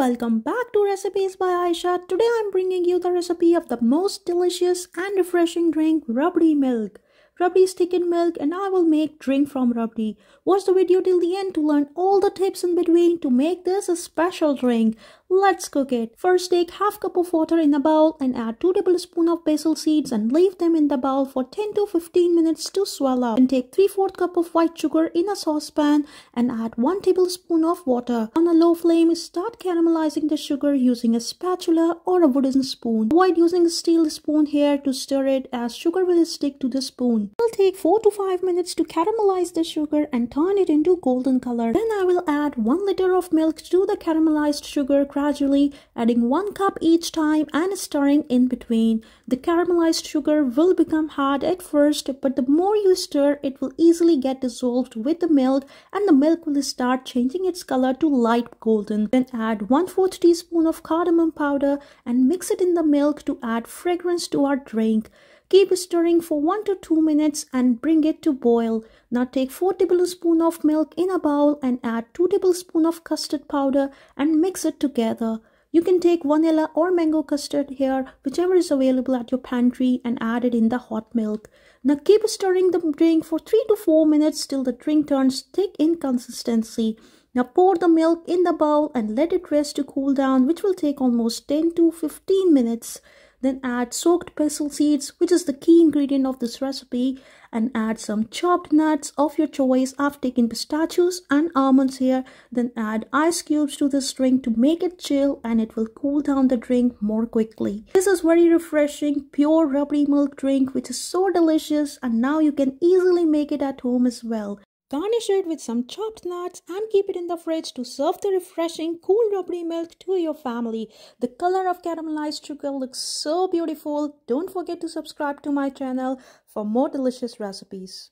welcome back to Recipes by Aisha. Today I'm bringing you the recipe of the most delicious and refreshing drink, Rabdi milk. Rabdi is thickened milk and I will make drink from Rabdi. Watch the video till the end to learn all the tips in between to make this a special drink. Let's cook it. First take half cup of water in a bowl and add 2 tablespoons of basil seeds and leave them in the bowl for 10 to 15 minutes to swell up. Then take 3/4 cup of white sugar in a saucepan and add 1 tablespoon of water. On a low flame, start caramelizing the sugar using a spatula or a wooden spoon. Avoid using a steel spoon here to stir it as sugar will stick to the spoon. It will take 4 to 5 minutes to caramelize the sugar and turn it into golden color. Then I will add 1 liter of milk to the caramelized sugar gradually, adding 1 cup each time and stirring in between. The caramelized sugar will become hard at first, but the more you stir, it will easily get dissolved with the milk and the milk will start changing its color to light golden. Then add 1/4 teaspoon of cardamom powder and mix it in the milk to add fragrance to our drink. Keep stirring for 1 to 2 minutes and bring it to boil. Now take 4 tablespoons of milk in a bowl and add 2 tablespoons of custard powder and mix it together. You can take vanilla or mango custard here, whichever is available at your pantry, and add it in the hot milk. Now keep stirring the drink for 3 to 4 minutes till the drink turns thick in consistency. Now pour the milk in the bowl and let it rest to cool down, which will take almost 10 to 15 minutes. Then add soaked basil seeds, which is the key ingredient of this recipe, and add some chopped nuts of your choice. I've taken pistachios and almonds here. Then add ice cubes to this drink to make it chill and it will cool down the drink more quickly. This is very refreshing, pure Rabdi milk drink which is so delicious, and now you can easily make it at home as well. Garnish it with some chopped nuts and keep it in the fridge to serve the refreshing, cool Rabdi milk to your family. The color of caramelized sugar looks so beautiful. Don't forget to subscribe to my channel for more delicious recipes.